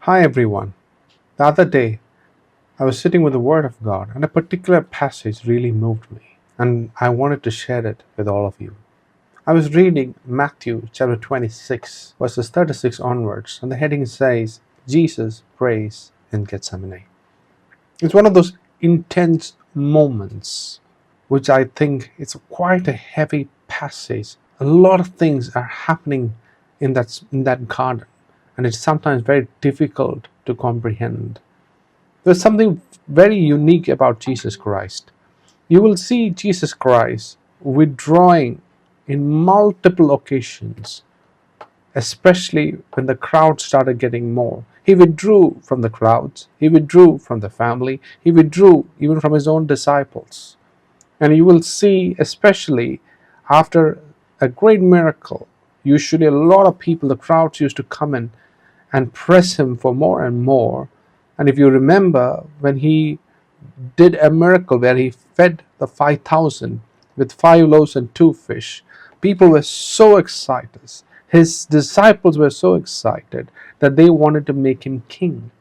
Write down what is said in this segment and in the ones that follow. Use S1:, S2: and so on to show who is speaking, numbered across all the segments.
S1: Hi everyone. The other day, I was sitting with the Word of God, and a particular passage really moved me, and I wanted to share it with all of you. I was reading Matthew chapter 26, verses 36 onwards, and the heading says, Jesus prays in Gethsemane. It's one of those intense moments which I think it's quite a heavy passage. A lot of things are happening in that garden, and it's sometimes very difficult to comprehend. There's something very unique about Jesus Christ. You will see Jesus Christ withdrawing in multiple occasions, especially when the crowd started getting more. He withdrew from the crowds, he withdrew from the family, he withdrew even from his own disciples. And you will see, especially after a great miracle, usually a lot of people, the crowds used to come in and press him for more and more. And if you remember, when he did a miracle where he fed the 5,000 with 5 loaves and 2 fish, people were so excited. His disciples were so excited that they wanted to make him king.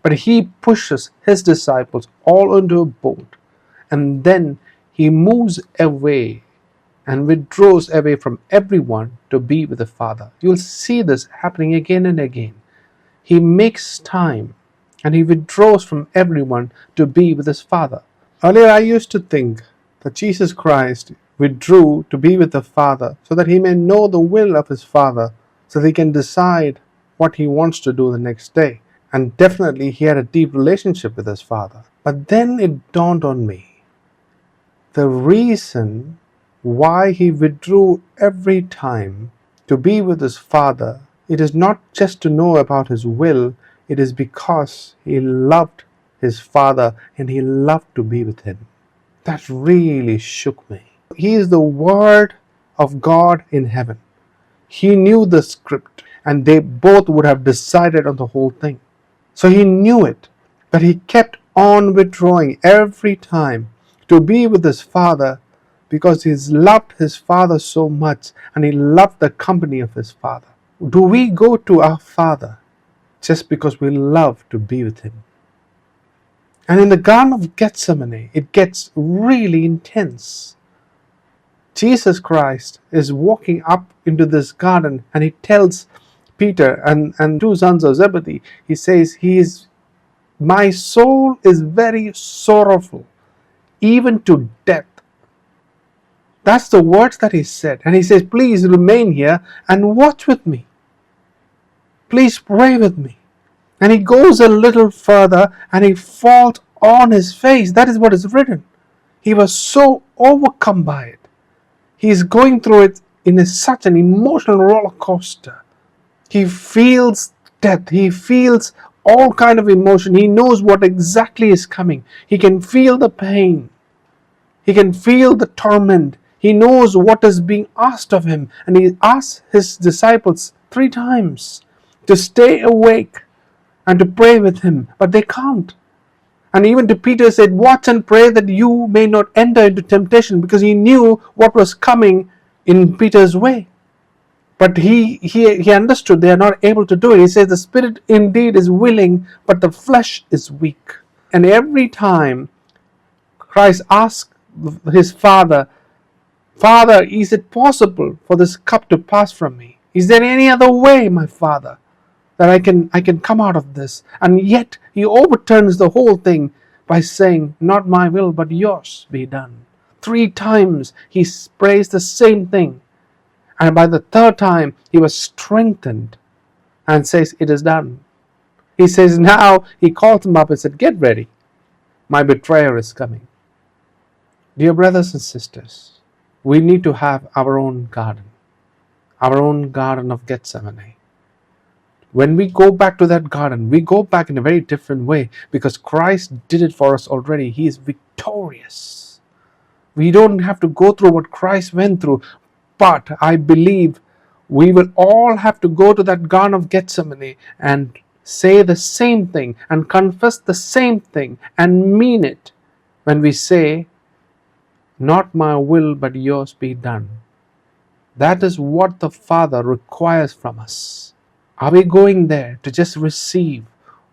S1: But he pushes his disciples all into a boat, and then he moves away and withdraws away from everyone to be with the Father. You'll see this happening again and again. He makes time and he withdraws from everyone to be with his Father. Earlier, I used to think that Jesus Christ withdrew to be with the Father so that he may know the will of his Father, so that he can decide what he wants to do the next day. And definitely, he had a deep relationship with his Father. But then it dawned on me the reason why he withdrew every time to be with his Father. It is not just to know about his will, it is because he loved his Father and he loved to be with him. That really shook me. He is the Word of God in heaven. He knew the script, and they both would have decided on the whole thing. So he knew it, but he kept on withdrawing every time to be with his Father, because he loved his Father so much and he loved the company of his Father. Do we go to our Father just because we love to be with him? And in the Garden of Gethsemane, it gets really intense. Jesus Christ is walking up into this garden, and he tells Peter and two sons of Zebedee, he says, my soul is very sorrowful, even to death. That's the words that he said. And he says, please remain here and watch with me. Please pray with me. And he goes a little further and he falls on his face. That is what is written. He was so overcome by it. He is going through it in such an emotional roller coaster. He feels death. He feels all kind of emotion. He knows what exactly is coming. He can feel the pain. He can feel the torment. He knows what is being asked of him. And he asks his disciples 3 times to stay awake and to pray with him. But they can't. And even to Peter said, watch and pray that you may not enter into temptation, because he knew what was coming in Peter's way. But he understood they are not able to do it. He says the spirit indeed is willing, but the flesh is weak. And every time Christ asked his Father, Father, is it possible for this cup to pass from me? Is there any other way, my Father, that I can come out of this? And yet he overturns the whole thing by saying, not my will, but yours be done. 3 times he prays the same thing. And by the 3rd time, he was strengthened and says, it is done. He says, now he called him up and said, get ready. My betrayer is coming. Dear brothers and sisters, we need to have our own garden of Gethsemane. When we go back to that garden, we go back in a very different way, because Christ did it for us already. He is victorious. We don't have to go through what Christ went through, but I believe we will all have to go to that Garden of Gethsemane and say the same thing and confess the same thing and mean it when we say, not my will, but yours be done. That is what the Father requires from us. Are we going there to just receive,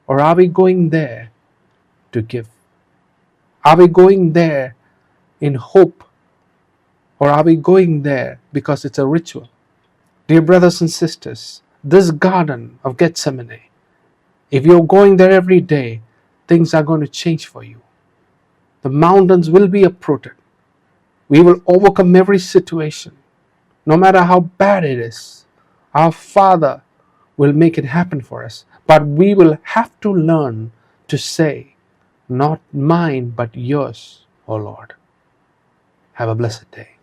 S1: Or are we going there to give? Are we going there in hope? Or are we going there because it's a ritual? Dear brothers and sisters, this Garden of Gethsemane, if you're going there every day, things are going to change for you. The mountains will be uprooted. We will overcome every situation, no matter how bad it is. Our Father will make it happen for us. But we will have to learn to say, not mine, but yours, O Lord. Have a blessed day.